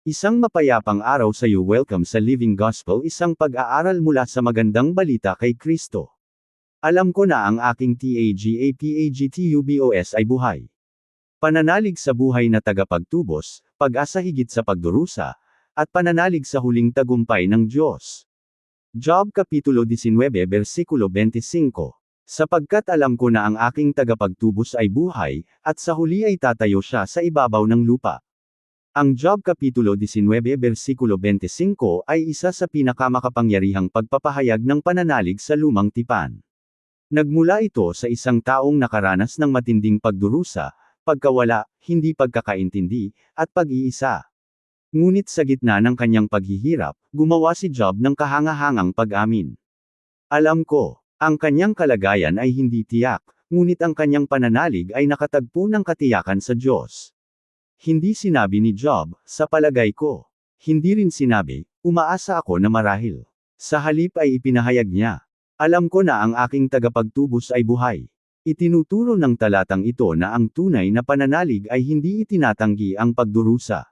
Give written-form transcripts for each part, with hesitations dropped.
Isang mapayapang araw sa iyo. Welcome sa Living Gospel, isang pag-aaral mula sa magandang balita kay Kristo. Alam ko na ang aking TAGAPAGTUBOS ay buhay. Pananalig sa buhay na tagapagtubos, pag-asa higit sa pagdurusa, at pananalig sa huling tagumpay ng Diyos. Job Kapitulo 19 versikulo 25. Sapagkat alam ko na ang aking tagapagtubos ay buhay, at sa huli ay tatayo siya sa ibabaw ng lupa. Ang Job Kapitulo 19 versikulo 25 ay isa sa pinakamakapangyarihang pagpapahayag ng pananalig sa lumang tipan. Nagmula ito sa isang taong nakaranas ng matinding pagdurusa, pagkawala, hindi pagkakaintindi, at pag-iisa. Ngunit sa gitna ng kanyang paghihirap, gumawa si Job ng kahangahangang pag-amin. Alam ko, ang kanyang kalagayan ay hindi tiyak, ngunit ang kanyang pananalig ay nakatagpo ng katiyakan sa Diyos. Hindi sinabi ni Job, sa palagay ko. Hindi rin sinabi, umaasa ako na marahil. Sa halip ay ipinahayag niya. Alam ko na ang aking tagapagtubos ay buhay. Itinuturo ng talatang ito na ang tunay na pananalig ay hindi itinatanggi ang pagdurusa.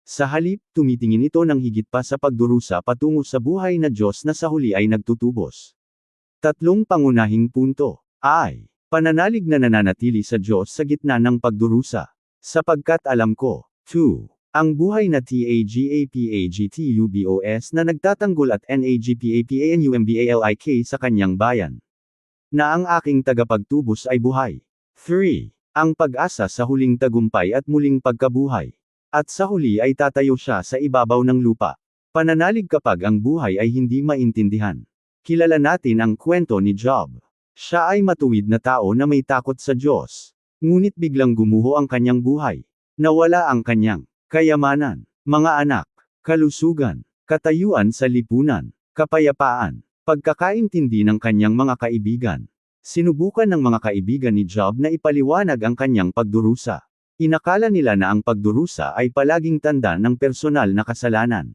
Sa halip, tumitingin ito ng higit pa sa pagdurusa patungo sa buhay na Diyos na sa huli ay nagtutubos. Tatlong pangunahing punto. Pananalig na nananatili sa Diyos sa gitna ng pagdurusa. Sapagkat alam ko. 2. Ang buhay na TAGAPAGTUBOS na nagtatanggol at NAGPAPANUMBALIK sa kanyang bayan. Na ang aking tagapagtubos ay buhay. 3. Ang pag-asa sa huling tagumpay at muling pagkabuhay. At sa huli ay tatayo siya sa ibabaw ng lupa. Pananalig kapag ang buhay ay hindi maintindihan. Kilala natin ang kwento ni Job. Siya ay matuwid na tao na may takot sa Diyos. Ngunit biglang gumuho ang kanyang buhay. Nawala ang kanyang kayamanan, mga anak, kalusugan, katayuan sa lipunan, kapayapaan, pagkakaintindi ng kanyang mga kaibigan. Sinubukan ng mga kaibigan ni Job na ipaliwanag ang kanyang pagdurusa. Inakala nila na ang pagdurusa ay palaging tanda ng personal na kasalanan.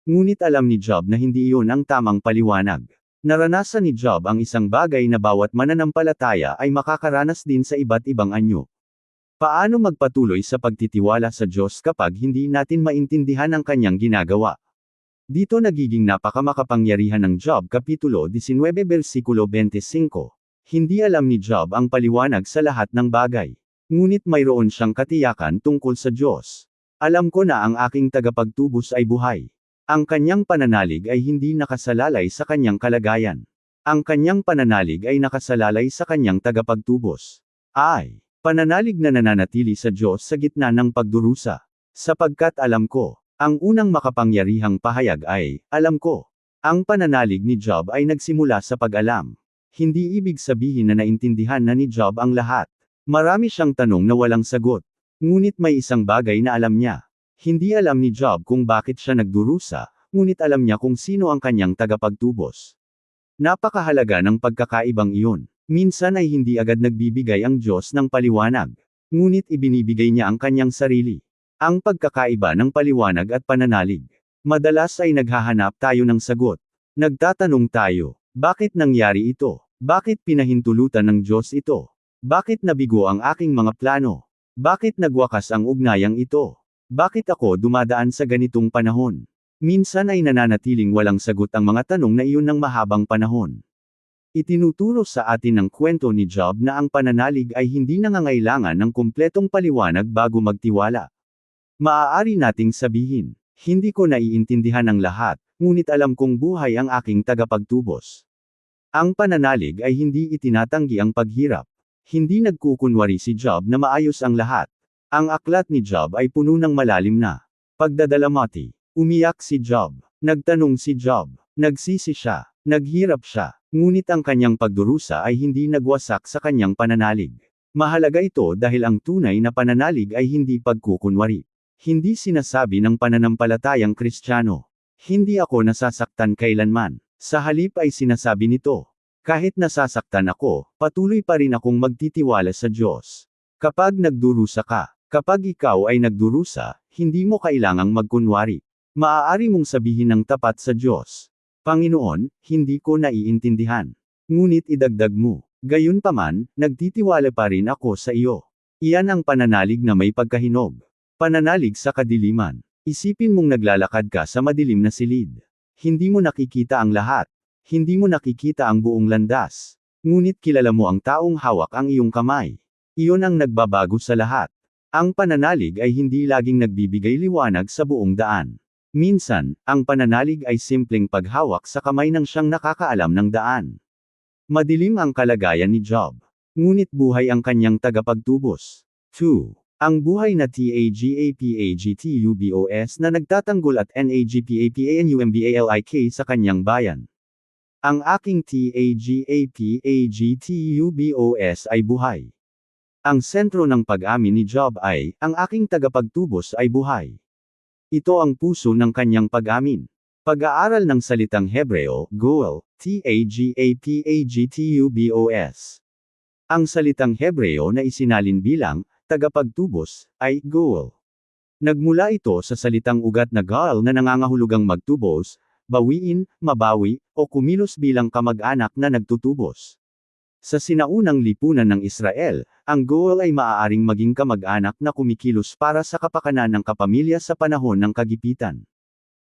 Ngunit alam ni Job na hindi iyon ang tamang paliwanag. Naranasan ni Job ang isang bagay na bawat mananampalataya ay makakaranas din sa iba't ibang anyo. Paano magpatuloy sa pagtitiwala sa Diyos kapag hindi natin maintindihan ang kanyang ginagawa? Dito nagiging napakamakapangyarihan ng Job Kapitulo 19 versikulo 25. Hindi alam ni Job ang paliwanag sa lahat ng bagay. Ngunit mayroon siyang katiyakan tungkol sa Diyos. Alam ko na ang aking tagapagtubos ay buhay. Ang kanyang pananalig ay hindi nakasalalay sa kanyang kalagayan. Ang kanyang pananalig ay nakasalalay sa kanyang tagapagtubos. Pananalig na nananatili sa Diyos sa gitna ng pagdurusa. Sapagkat alam ko, ang unang makapangyarihang pahayag ay, alam ko. Ang pananalig ni Job ay nagsimula sa pag-alam. Hindi ibig sabihin na naintindihan na ni Job ang lahat. Marami siyang tanong na walang sagot. Ngunit may isang bagay na alam niya. Hindi alam ni Job kung bakit siya nagdurusa, ngunit alam niya kung sino ang kanyang tagapagtubos. Napakahalaga ng pagkakaibang iyon. Minsan ay hindi agad nagbibigay ang Diyos ng paliwanag. Ngunit ibinibigay niya ang kanyang sarili. Ang pagkakaiba ng paliwanag at pananalig. Madalas ay naghahanap tayo ng sagot. Nagtatanong tayo, bakit nangyari ito? Bakit pinahintulutan ng Diyos ito? Bakit nabigo ang aking mga plano? Bakit nagwakas ang ugnayang ito? Bakit ako dumadaan sa ganitong panahon? Minsan ay nananatiling walang sagot ang mga tanong na iyon ng mahabang panahon. Itinuturo sa atin ng kwento ni Job na ang pananalig ay hindi nangangailangan ng kumpletong paliwanag bago magtiwala. Maaari nating sabihin, hindi ko naiintindihan ang lahat, ngunit alam kong buhay ang aking tagapagtubos. Ang pananalig ay hindi itinatanggi ang paghirap. Hindi nagkukunwari si Job na maayos ang lahat. Ang aklat ni Job ay puno ng malalim na pagdadalamati. Umiyak si Job. Nagtanong si Job. Nagsisi siya. Naghirap siya. Ngunit ang kanyang pagdurusa ay hindi nagwasak sa kanyang pananalig. Mahalaga ito dahil ang tunay na pananalig ay hindi pagkukunwari. Hindi sinasabi ng pananampalatayang Kristiyano, hindi ako nasasaktan kailanman. Sa halip ay sinasabi nito, kahit nasasaktan ako, patuloy pa rin akong magtitiwala sa Diyos. Kapag nagdurusa ka, kapag ikaw ay nagdurusa, hindi mo kailangang magkunwari. Maaari mong sabihin ng tapat sa Diyos, Panginoon, hindi ko naiintindihan. Ngunit idagdag mo, gayunpaman, nagtitiwala pa rin ako sa iyo. Iyan ang pananalig na may pagkahinog. Pananalig sa kadiliman. Isipin mong naglalakad ka sa madilim na silid. Hindi mo nakikita ang lahat. Hindi mo nakikita ang buong landas. Ngunit kilala mo ang taong hawak ang iyong kamay. Iyon ang nagbabago sa lahat. Ang pananalig ay hindi laging nagbibigay liwanag sa buong daan. Minsan, ang pananalig ay simpleng paghawak sa kamay ng siyang nakakaalam ng daan. Madilim ang kalagayan ni Job. Ngunit buhay ang kanyang tagapagtubos. 2. Ang buhay na TAGAPAGTUBOS na nagtatanggol at NAGPAPANUMBALIK sa kanyang bayan. Ang aking TAGAPAGTUBOS ay buhay. Ang sentro ng pag-amin ni Job ay, ang aking tagapagtubos ay buhay. Ito ang puso ng kanyang pag-amin. Pag-aaral ng salitang Hebreo, Goel, TAGAPAGTUBOS. Ang salitang Hebreo na isinalin bilang, tagapagtubos, ay Goel. Nagmula ito sa salitang ugat na Gaal na nangangahulugang magtubos, bawiin, mabawi, o kumilos bilang kamag-anak na nagtutubos. Sa sinaunang lipunan ng Israel, ang Goel ay maaaring maging kamag-anak na kumikilos para sa kapakanan ng kapamilya sa panahon ng kagipitan.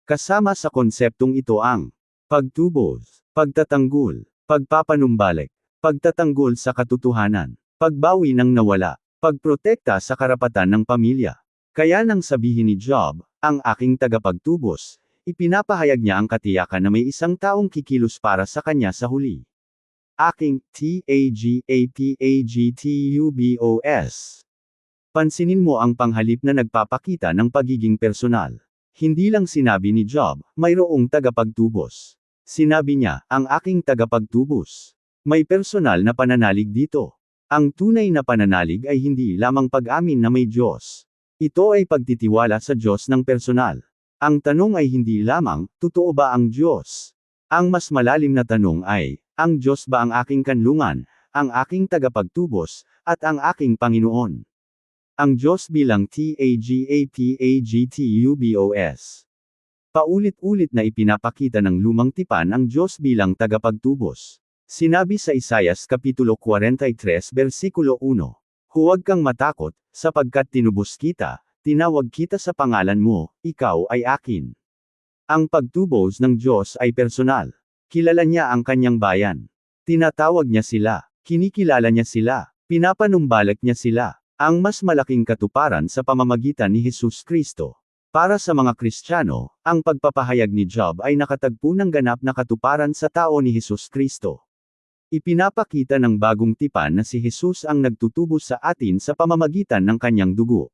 Kasama sa konseptong ito ang pagtubos, pagtatanggol, pagpapanumbalik, pagtatanggol sa katotohanan, pagbawi ng nawala, pagprotekta sa karapatan ng pamilya. Kaya nang sabihin ni Job, ang aking tagapagtubos, ipinapahayag niya ang katiyakan na may isang taong kikilos para sa kanya sa huli. Aking TAGAPAGTUBOS. Pansinin mo ang panghalip na nagpapakita ng pagiging personal. Hindi lang sinabi ni Job, mayroong tagapagtubos. Sinabi niya, ang aking tagapagtubos. May personal na pananalig dito. Ang tunay na pananalig ay hindi lamang pag-amin na may Diyos. Ito ay pagtitiwala sa Diyos ng personal. Ang tanong ay hindi lamang, totoo ba ang Diyos? Ang mas malalim na tanong ay, ang Diyos ba ang aking kanlungan, ang aking tagapagtubos, at ang aking Panginoon? Ang Diyos bilang TAGAPAGTUBOS. Paulit-ulit na ipinapakita ng lumang tipan ang Diyos bilang tagapagtubos. Sinabi sa Isaias Kapitulo 43 versikulo 1, huwag kang matakot, sapagkat tinubos kita, tinawag kita sa pangalan mo, ikaw ay akin. Ang pagtubos ng Diyos ay personal. Kilala niya ang kanyang bayan. Tinatawag niya sila, kinikilala niya sila, pinapanumbalik niya sila. Ang mas malaking katuparan sa pamamagitan ni Hesus Kristo. Para sa mga Kristiyano, ang pagpapahayag ni Job ay nakatagpo ng ganap na katuparan sa tao ni Hesus Kristo. Ipinapakita ng bagong tipan na si Hesus ang nagtutubos sa atin sa pamamagitan ng kanyang dugo.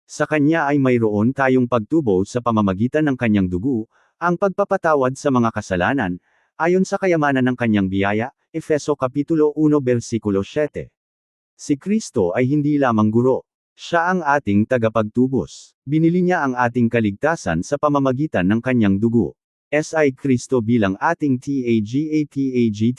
Sa kanya ay mayroon tayong pagtubos sa pamamagitan ng kanyang dugo, ang pagpapatawad sa mga kasalanan, ayon sa kayamanan ng kanyang biyaya, Efeso Kapitulo 1 versikulo 7. Si Kristo ay hindi lamang guro. Siya ang ating tagapagtubos. Binili niya ang ating kaligtasan sa pamamagitan ng kanyang dugo. Si Kristo bilang ating TAGAPAGTUBOS.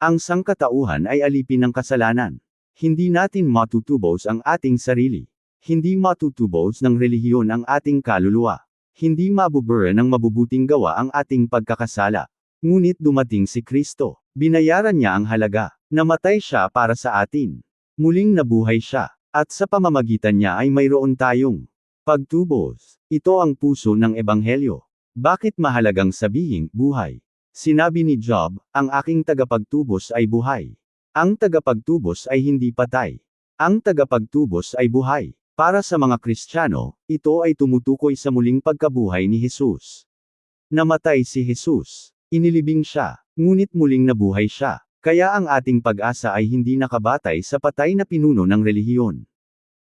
Ang sangkatauhan ay alipin ng kasalanan. Hindi natin matutubos ang ating sarili. Hindi matutubos ng relihiyon ang ating kaluluwa. Hindi mabubura ng mabubuting gawa ang ating pagkakasala. Ngunit dumating si Kristo. Binayaran niya ang halaga. Namatay siya para sa atin. Muling nabuhay siya. At sa pamamagitan niya ay mayroon tayong pagtubos. Ito ang puso ng Ebanghelyo. Bakit mahalagang sabihing, buhay? Sinabi ni Job, ang aking tagapagtubos ay buhay. Ang tagapagtubos ay hindi patay. Ang tagapagtubos ay buhay. Para sa mga Kristiyano, ito ay tumutukoy sa muling pagkabuhay ni Hesus. Namatay si Hesus. Inilibing siya. Ngunit muling nabuhay siya. Kaya ang ating pag-asa ay hindi nakabatay sa patay na pinuno ng relihiyon.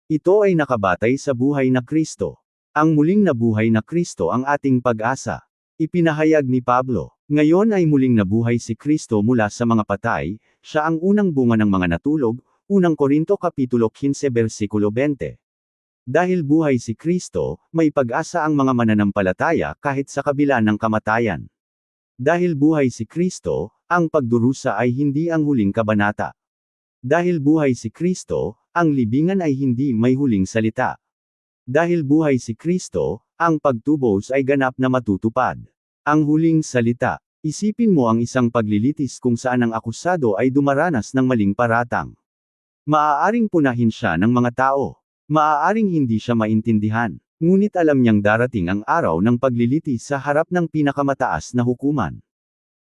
Ito ay nakabatay sa buhay na Kristo. Ang muling nabuhay na Kristo ang ating pag-asa. Ipinahayag ni Pablo, ngayon ay muling nabuhay si Kristo mula sa mga patay, siya ang unang bunga ng mga natulog, unang Korinto Kapitulo 15 versikulo 20. Dahil buhay si Kristo, may pag-asa ang mga mananampalataya kahit sa kabila ng kamatayan. Dahil buhay si Kristo, ang pagdurusa ay hindi ang huling kabanata. Dahil buhay si Kristo, ang libingan ay hindi may huling salita. Dahil buhay si Kristo, ang pagtubos ay ganap na matutupad. Ang huling salita. Isipin mo ang isang paglilitis kung saan ang akusado ay dumaranas ng maling paratang. Maaaring punahin siya ng mga tao. Maaaring hindi siya maintindihan. Ngunit alam niyang darating ang araw ng pagliliti sa harap ng pinakamataas na hukuman.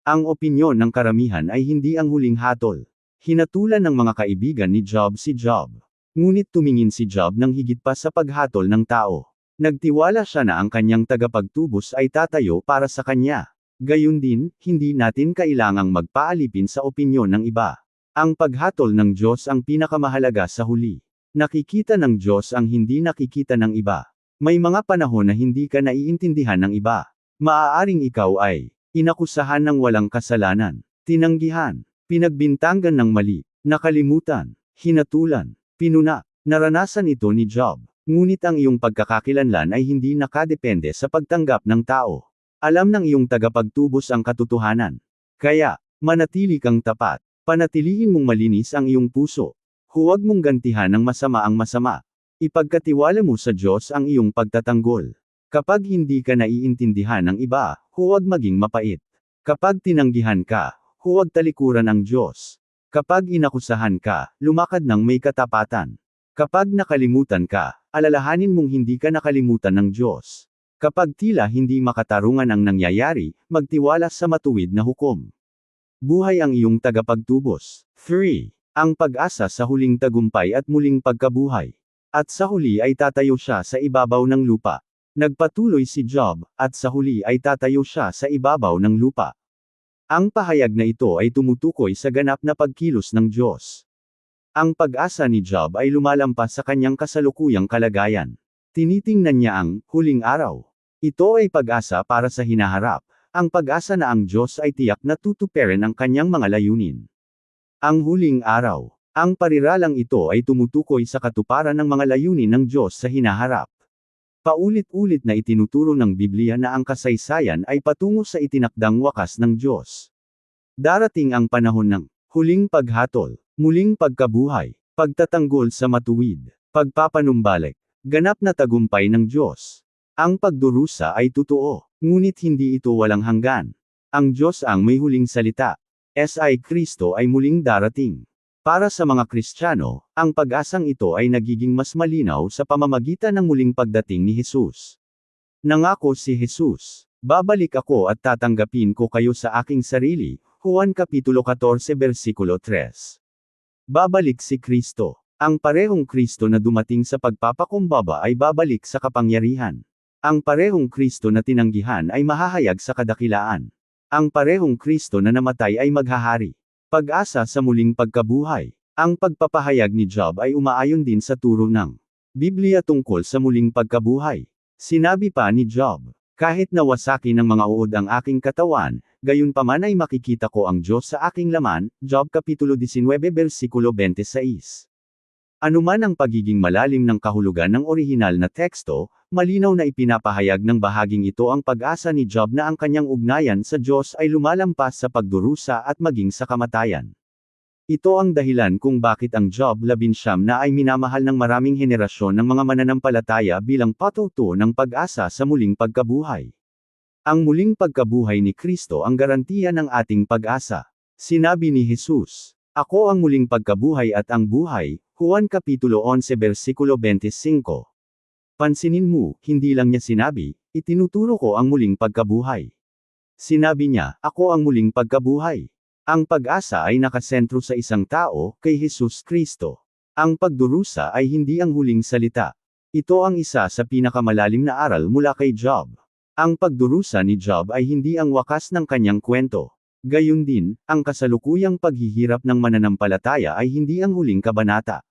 Ang opinyon ng karamihan ay hindi ang huling hatol. Hinatulan ng mga kaibigan ni Job si Job. Ngunit tumingin si Job ng higit pa sa paghatol ng tao. Nagtiwala siya na ang kanyang tagapagtubos ay tatayo para sa kanya. Gayun din, hindi natin kailangang magpaalipin sa opinyon ng iba. Ang paghatol ng Diyos ang pinakamahalaga sa huli. Nakikita ng Diyos ang hindi nakikita ng iba. May mga panahon na hindi ka naiintindihan ng iba. Maaaring ikaw ay inakusahan ng walang kasalanan, tinanggihan, pinagbintangan ng mali, nakalimutan, hinatulan, pinuna. Naranasan ito ni Job. Ngunit ang iyong pagkakakilanlan ay hindi nakadepende sa pagtanggap ng tao. Alam ng iyong tagapagtubos ang katotohanan. Kaya, manatili kang tapat. Panatilihin mong malinis ang iyong puso. Huwag mong gantihan ng masama ang masama. Ipagkatiwala mo sa Diyos ang iyong pagtatanggol. Kapag hindi ka naiintindihan ng iba, huwag maging mapait. Kapag tinanggihan ka, huwag talikuran ang Diyos. Kapag inakusahan ka, lumakad ng may katapatan. Kapag nakalimutan ka, alalahanin mong hindi ka nakalimutan ng Diyos. Kapag tila hindi makatarungan ang nangyayari, magtiwala sa matuwid na hukom. Buhay ang iyong tagapagtubos. 3. Ang pag-asa sa huling tagumpay at muling pagkabuhay. At sa huli ay tatayo siya sa ibabaw ng lupa. Nagpatuloy si Job, at sa huli ay tatayo siya sa ibabaw ng lupa. Ang pahayag na ito ay tumutukoy sa ganap na pagkilos ng Diyos. Ang pag-asa ni Job ay lumalampas sa kanyang kasalukuyang kalagayan. Tinitingnan niya ang huling araw. Ito ay pag-asa para sa hinaharap. Ang pag-asa na ang Diyos ay tiyak na tutuparin ang kanyang mga layunin. Ang huling araw. Ang pariralang ito ay tumutukoy sa katuparan ng mga layunin ng Diyos sa hinaharap. Paulit-ulit na itinuturo ng Biblia na ang kasaysayan ay patungo sa itinakdang wakas ng Diyos. Darating ang panahon ng huling paghatol, muling pagkabuhay, pagtatanggol sa matuwid, pagpapanumbalik, ganap na tagumpay ng Diyos. Ang pagdurusa ay totoo, ngunit hindi ito walang hanggan. Ang Diyos ang may huling salita. Si Kristo ay muling darating. Para sa mga Kristiyano, ang pag-asang ito ay nagiging mas malinaw sa pamamagitan ng muling pagdating ni Jesus. Nangako si Jesus, babalik ako at tatanggapin ko kayo sa aking sarili, Juan Kapitulo 14 versikulo 3. Babalik si Kristo. Ang parehong Kristo na dumating sa pagpapakumbaba ay babalik sa kapangyarihan. Ang parehong Kristo na tinanggihan ay mahahayag sa kadakilaan. Ang parehong Kristo na namatay ay maghahari. Pag-asa sa muling pagkabuhay. Ang pagpapahayag ni Job ay umaayon din sa turo ng Biblia tungkol sa muling pagkabuhay. Sinabi pa ni Job, kahit nawasaki ng mga uod ang aking katawan, gayunpaman ay makikita ko ang Diyos sa aking laman, Job Kapitulo 19 versikulo 26. Anuman ang pagiging malalim ng kahulugan ng orihinal na teksto, malinaw na ipinapahayag ng bahaging ito ang pag-asa ni Job na ang kanyang ugnayan sa Diyos ay lumalampas sa pagdurusa at maging sa kamatayan. Ito ang dahilan kung bakit ang Job 19 na ay minamahal ng maraming henerasyon ng mga mananampalataya bilang patuto ng pag-asa sa muling pagkabuhay. Ang muling pagkabuhay ni Kristo ang garantiya ng ating pag-asa. Sinabi ni Jesus, "Ako ang muling pagkabuhay at ang buhay," Juan Kapitulo 11 versikulo 25. Pansinin mo, hindi lang niya sinabi, itinuturo ko ang muling pagkabuhay. Sinabi niya, ako ang muling pagkabuhay. Ang pag-asa ay nakasentro sa isang tao, kay Jesus Kristo. Ang pagdurusa ay hindi ang huling salita. Ito ang isa sa pinakamalalim na aral mula kay Job. Ang pagdurusa ni Job ay hindi ang wakas ng kanyang kwento. Gayun din, ang kasalukuyang paghihirap ng mananampalataya ay hindi ang huling kabanata.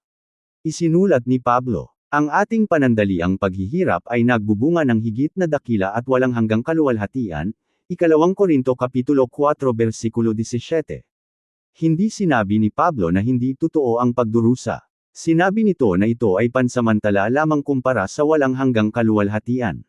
Isinulat ni Pablo, ang ating panandaliang paghihirap ay nagbubunga ng higit na dakila at walang hanggang kaluwalhatian, 2 Korinto Kapitulo 4 versikulo 17. Hindi sinabi ni Pablo na hindi totoo ang pagdurusa. Sinabi nito na ito ay pansamantala lamang kumpara sa walang hanggang kaluwalhatian.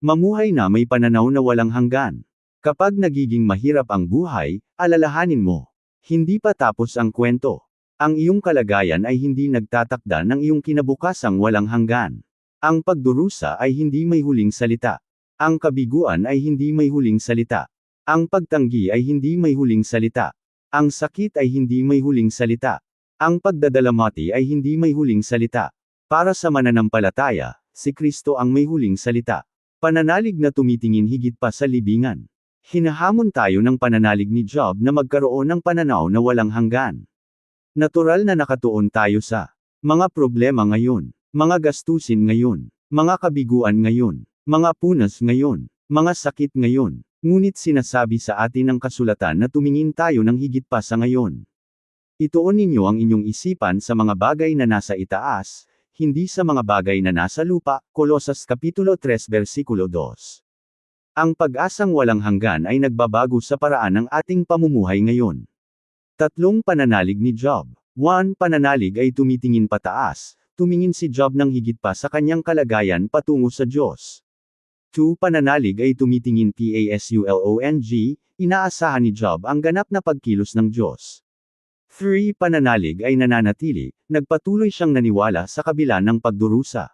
Mamuhay na may pananaw na walang hanggan. Kapag nagiging mahirap ang buhay, alalahanin mo, hindi pa tapos ang kwento. Ang iyong kalagayan ay hindi nagtatakda ng iyong kinabukasang walang hanggan. Ang pagdurusa ay hindi may huling salita. Ang kabiguan ay hindi may huling salita. Ang pagtanggi ay hindi may huling salita. Ang sakit ay hindi may huling salita. Ang pagdadalamati ay hindi may huling salita. Para sa mananampalataya, si Kristo ang may huling salita. Pananalig na tumitingin higit pa sa libingan. Hinahamon tayo ng pananalig ni Job na magkaroon ng pananaw na walang hanggan. Natural na nakatuon tayo sa mga problema ngayon, mga gastusin ngayon, mga kabiguan ngayon, mga punas ngayon, mga sakit ngayon. Ngunit sinasabi sa atin ng kasulatan na tumingin tayo ng higit pa sa ngayon. Ituon ninyo ang inyong isipan sa mga bagay na nasa itaas, hindi sa mga bagay na nasa lupa. Kolosas Kapitulo 3 Versikulo 2. Ang pag-asang walang hanggan ay nagbabago sa paraan ng ating pamumuhay ngayon. Tatlong pananalig ni Job. 1. Pananalig ay tumitingin pataas. Tumingin si Job ng higit pa sa kanyang kalagayan patungo sa Diyos. 2. Pananalig ay tumitingin pasulong. Inaasahan ni Job ang ganap na pagkilos ng Diyos. 3. Pananalig ay nananatili, nagpatuloy siyang naniwala sa kabila ng pagdurusa.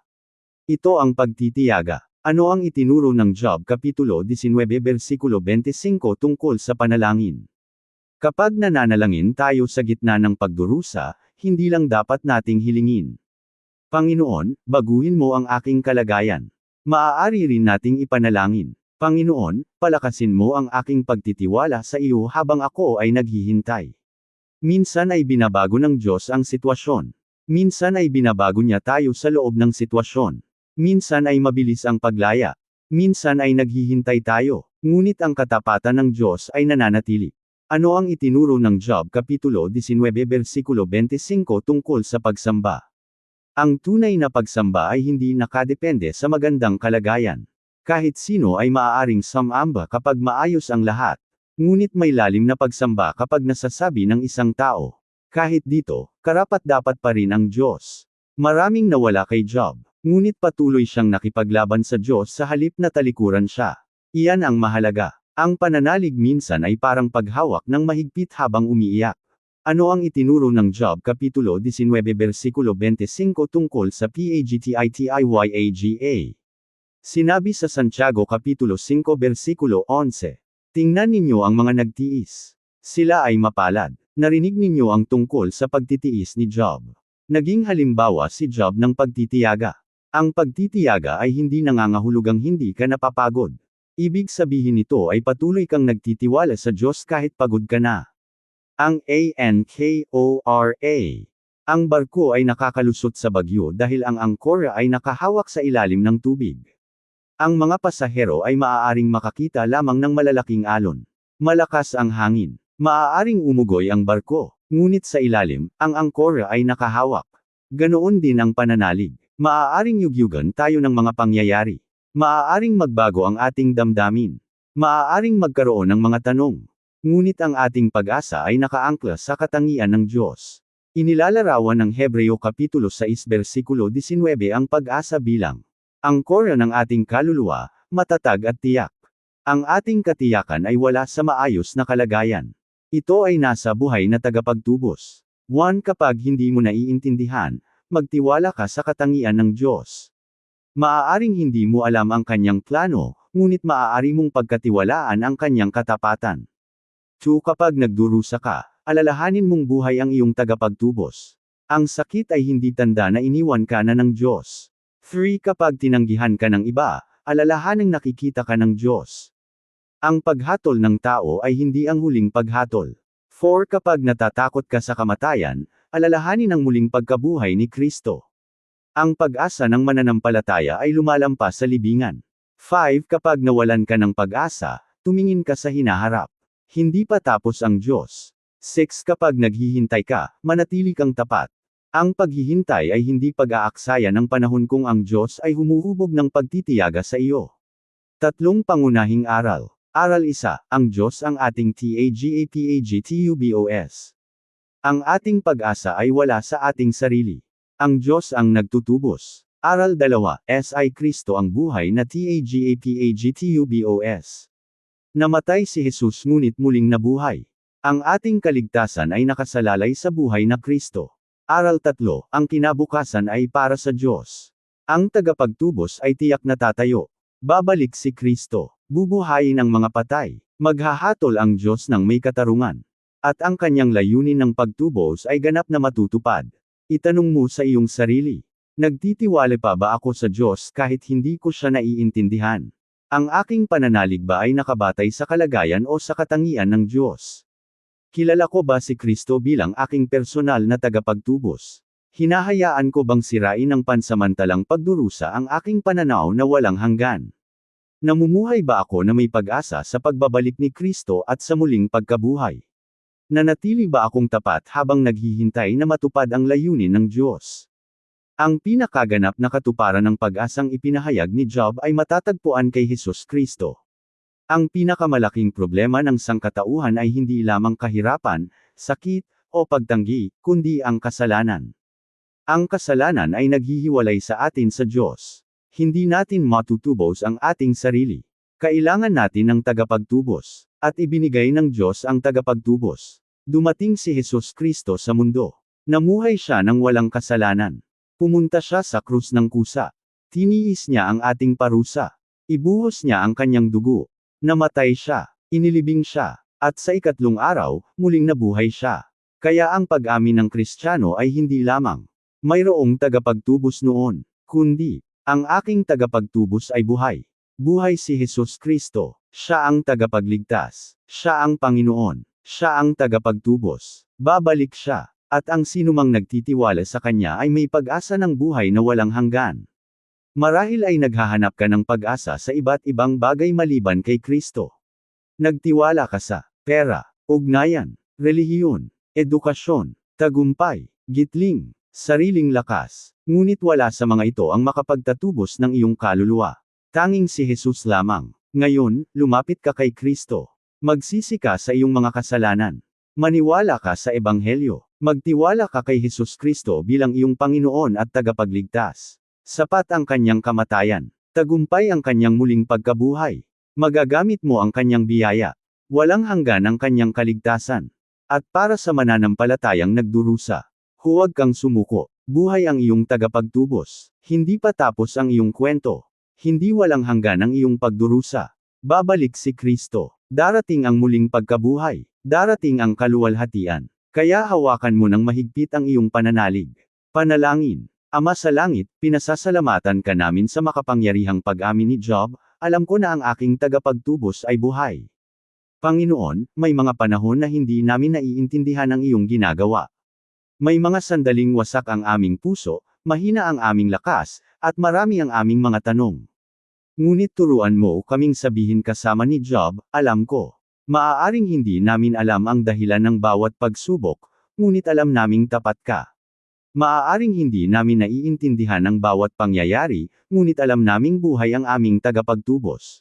Ito ang pagtitiyaga. Ano ang itinuro ng Job Kapitulo 19 Versikulo 25 tungkol sa panalangin? Kapag nananalangin tayo sa gitna ng pagdurusa, hindi lang dapat nating hilingin, Panginoon, baguhin mo ang aking kalagayan. Maaari rin nating ipanalangin, Panginoon, palakasin mo ang aking pagtitiwala sa iyo habang ako ay naghihintay. Minsan ay binabago ng Diyos ang sitwasyon. Minsan ay binabago niya tayo sa loob ng sitwasyon. Minsan ay mabilis ang paglaya. Minsan ay naghihintay tayo. Ngunit ang katapatan ng Diyos ay nananatili. Ano ang itinuro ng Job Kapitulo 19 Versikulo 25 tungkol sa pagsamba? Ang tunay na pagsamba ay hindi nakadepende sa magandang kalagayan. Kahit sino ay maaaring sumamba kapag maayos ang lahat. Ngunit may lalim na pagsamba kapag nasasabi ng isang tao, kahit dito, karapat-dapat pa rin ang Diyos. Maraming nawala kay Job, ngunit patuloy siyang nakipaglaban sa Diyos sa halip na talikuran siya. Iyan ang mahalaga. Ang pananalig minsan ay parang paghawak ng mahigpit habang umiiyak. Ano ang itinuro ng Job Kapitulo 19 Versikulo 25 tungkol sa pagtitiyaga? Sinabi sa Santiago Kapitulo 5 Versikulo 11. Tingnan ninyo ang mga nagtiis. Sila ay mapalad. Narinig ninyo ang tungkol sa pagtitiis ni Job. Naging halimbawa si Job ng pagtitiyaga. Ang pagtitiyaga ay hindi nangangahulugang hindi ka napapagod. Ibig sabihin nito ay patuloy kang nagtitiwala sa Diyos kahit pagod ka na. Ang Ankora. Ang barko ay nakakalusot sa bagyo dahil ang angkora ay nakahawak sa ilalim ng tubig. Ang mga pasahero ay maaaring makakita lamang ng malalaking alon. Malakas ang hangin. Maaaring umugoy ang barko, ngunit sa ilalim, ang angkora ay nakahawak. Ganoon din ang pananalig. Maaaring yugyugan tayo ng mga pangyayari. Maaaring magbago ang ating damdamin. Maaaring magkaroon ng mga tanong. Ngunit ang ating pag-asa ay nakaangkla sa katangian ng Diyos. Inilalarawan ng Hebreo Kapitulo 6 Versikulo 19 ang pag-asa bilang angkora ng ating kaluluwa, matatag at tiyak. Ang ating katiyakan ay wala sa maayos na kalagayan. Ito ay nasa buhay na tagapagtubos. 1. Kapag hindi mo naiintindihan, magtiwala ka sa katangian ng Diyos. Maaaring hindi mo alam ang kanyang plano, ngunit maaari mong pagkatiwalaan ang kanyang katapatan. 2. Kapag nagdurusa ka, alalahanin mong buhay ang iyong tagapagtubos. Ang sakit ay hindi tanda na iniwan ka na ng Diyos. 3. Kapag tinanggihan ka ng iba, alalahaning nakikita ka ng Diyos. Ang paghatol ng tao ay hindi ang huling paghatol. 4. Kapag natatakot ka sa kamatayan, alalahanin ang muling pagkabuhay ni Kristo. Ang pag-asa ng mananampalataya ay lumalampas sa libingan. 5. Kapag nawalan ka ng pag-asa, tumingin ka sa hinaharap. Hindi pa tapos ang Diyos. 6. Kapag naghihintay ka, manatili kang tapat. Ang paghihintay ay hindi pag-aaksaya ng panahon kung ang Diyos ay humuhubog ng pagtitiyaga sa iyo. Tatlong pangunahing aral. Aral 1, ang Diyos ang ating tagapagtubos. Ang ating pag-asa ay wala sa ating sarili. Ang Diyos ang nagtutubos. Aral 2, si Kristo ang buhay na tagapagtubos. Namatay si Jesus ngunit muling nabuhay. Ang ating kaligtasan ay nakasalalay sa buhay na Kristo. Aral 3, ang kinabukasan ay para sa Diyos. Ang tagapagtubos ay tiyak na tatayo. Babalik si Kristo. Bubuhayin ang mga patay. Maghahatol ang Diyos ng may katarungan. At ang kanyang layunin ng pagtubos ay ganap na matutupad. Itanong mo sa iyong sarili. Nagtitiwala pa ba ako sa Diyos kahit hindi ko siya naiintindihan? Ang aking pananalig ba ay nakabatay sa kalagayan o sa katangian ng Diyos? Kilala ko ba si Kristo bilang aking personal na tagapagtubos? Hinahayaan ko bang sirain ng pansamantalang pagdurusa ang aking pananaw na walang hanggan? Namumuhay ba ako na may pag-asa sa pagbabalik ni Kristo at sa muling pagkabuhay? Nanatili ba akong tapat habang naghihintay na matupad ang layunin ng Diyos? Ang pinakaganap na katuparan ng pag-asang ipinahayag ni Job ay matatagpuan kay Hesus Kristo. Ang pinakamalaking problema ng sangkatauhan ay hindi lamang kahirapan, sakit, o pagtanggi, kundi ang kasalanan. Ang kasalanan ay naghihiwalay sa atin sa Diyos. Hindi natin matutubos ang ating sarili. Kailangan natin ng tagapagtubos. At ibinigay ng Diyos ang tagapagtubos. Dumating si Hesus Kristo sa mundo. Namuhay siya ng walang kasalanan. Pumunta siya sa krus ng kusa. Tiniis niya ang ating parusa. Ibuhos niya ang kanyang dugo. Namatay siya. Inilibing siya. At sa ikatlong araw, muling nabuhay siya. Kaya ang pag-amin ng Kristiyano ay hindi lamang mayroong tagapagtubos noon, kundi ang aking tagapagtubos ay buhay. Buhay si Hesus Kristo. Siya ang tagapagligtas. Siya ang Panginoon. Siya ang tagapagtubos. Babalik siya. At ang sinumang nagtitiwala sa kanya ay may pag-asa ng buhay na walang hanggan. Marahil ay naghahanap ka ng pag-asa sa iba't ibang bagay maliban kay Kristo. Nagtiwala ka sa pera, ugnayan, relihiyon, edukasyon, tagumpay, gitling, sariling lakas. Ngunit wala sa mga ito ang makapagtatubos ng iyong kaluluwa. Tanging si Hesus lamang. Ngayon, lumapit ka kay Kristo. Magsisi ka sa iyong mga kasalanan. Maniwala ka sa Ebanghelyo. Magtiwala ka kay Hesus Kristo bilang iyong Panginoon at tagapagligtas. Sapat ang kanyang kamatayan. Tagumpay ang kanyang muling pagkabuhay. Magagamit mo ang kanyang biyaya. Walang hanggan ang kanyang kaligtasan. At para sa mananampalatayang nagdurusa, huwag kang sumuko. Buhay ang iyong tagapagtubos. Hindi pa tapos ang iyong kwento. Hindi walang hanggan ang iyong pagdurusa. Babalik si Kristo. Darating ang muling pagkabuhay. Darating ang kaluwalhatian. Kaya hawakan mo ng mahigpit ang iyong pananalig. Panalangin. Ama sa langit, pinasasalamatan ka namin sa makapangyarihang pag-amin ni Job, alam ko na ang aking tagapagtubos ay buhay. Panginoon, may mga panahon na hindi namin naiintindihan ang iyong ginagawa. May mga sandaling wasak ang aming puso, mahina ang aming lakas, at marami ang aming mga tanong. Ngunit turuan mo kaming sabihin kasama ni Job, alam ko. Maaaring hindi namin alam ang dahilan ng bawat pagsubok, ngunit alam naming tapat ka. Maaaring hindi namin naiintindihan ang bawat pangyayari, ngunit alam naming buhay ang aming tagapagtubos.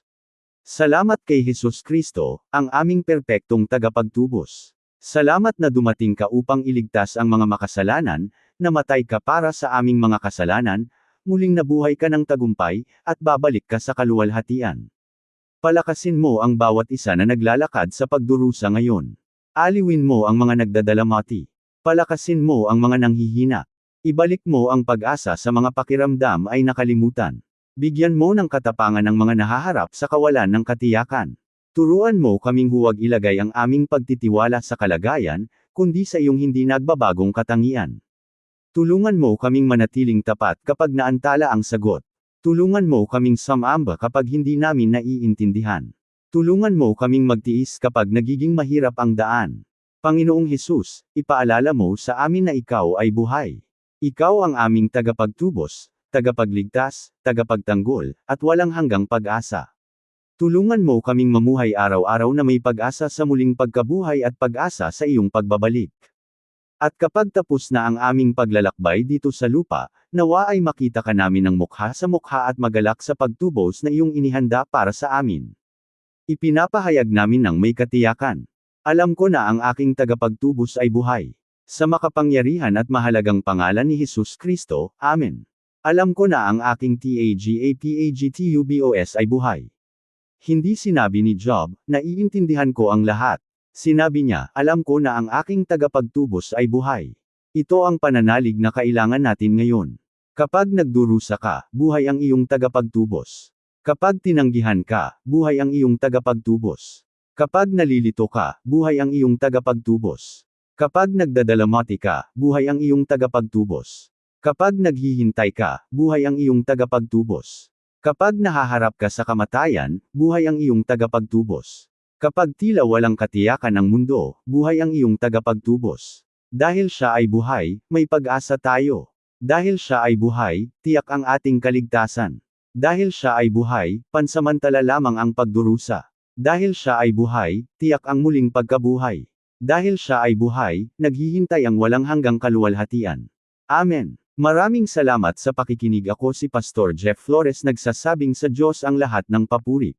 Salamat kay Hesus Kristo, ang aming perpektong tagapagtubos. Salamat na dumating ka upang iligtas ang mga makasalanan, namatay ka para sa aming mga kasalanan, muling nabuhay ka ng tagumpay, at babalik ka sa kaluwalhatian. Palakasin mo ang bawat isa na naglalakad sa pagdurusa ngayon. Aliwin mo ang mga nagdadalamati. Palakasin mo ang mga nanghihina. Ibalik mo ang pag-asa sa mga pakiramdam ay nakalimutan. Bigyan mo ng katapangan ang mga nahaharap sa kawalan ng katiyakan. Turuan mo kaming huwag ilagay ang aming pagtitiwala sa kalagayan, kundi sa iyong hindi nagbabagong katangian. Tulungan mo kaming manatiling tapat kapag naantala ang sagot. Tulungan mo kaming sumamba kapag hindi namin naiintindihan. Tulungan mo kaming magtiis kapag nagiging mahirap ang daan. Panginoong Hesus, ipaalala mo sa amin na ikaw ay buhay. Ikaw ang aming tagapagtubos, tagapagligtas, tagapagtanggol, at walang hanggang pag-asa. Tulungan mo kaming mamuhay araw-araw na may pag-asa sa muling pagkabuhay at pag-asa sa iyong pagbabalik. At kapag tapos na ang aming paglalakbay dito sa lupa, nawa ay makita ka namin ng mukha sa mukha at magalak sa pagtubos na iyong inihanda para sa amin. Ipinapahayag namin ng may katiyakan. Alam ko na ang aking tagapagtubos ay buhay. Sa makapangyarihan at mahalagang pangalan ni Hesus Kristo, Amen. Alam ko na ang aking tagapagtubos ay buhay. Hindi sinabi ni Job, naiintindihan ko ang lahat. Sinabi niya, alam ko na ang aking tagapagtubos ay buhay. Ito ang pananalig na kailangan natin ngayon. Kapag nagdurusa ka, buhay ang iyong tagapagtubos. Kapag tinanggihan ka, buhay ang iyong tagapagtubos. Kapag nalilito ka, buhay ang iyong tagapagtubos. Kapag nagdadalamati ka, buhay ang iyong tagapagtubos. Kapag naghihintay ka, buhay ang iyong tagapagtubos. Kapag nahaharap ka sa kamatayan, buhay ang iyong tagapagtubos. Kapag tila walang katiyakan ang mundo, buhay ang iyong tagapagtubos. Dahil siya ay buhay, may pag-asa tayo. Dahil siya ay buhay, tiyak ang ating kaligtasan. Dahil siya ay buhay, pansamantala lamang ang pagdurusa. Dahil siya ay buhay, tiyak ang muling pagkabuhay. Dahil siya ay buhay, naghihintay ang walang hanggang kaluwalhatian. Amen. Maraming salamat sa pakikinig. Ako si Pastor Jeff Flores, nagsasabing sa Diyos ang lahat ng papuri.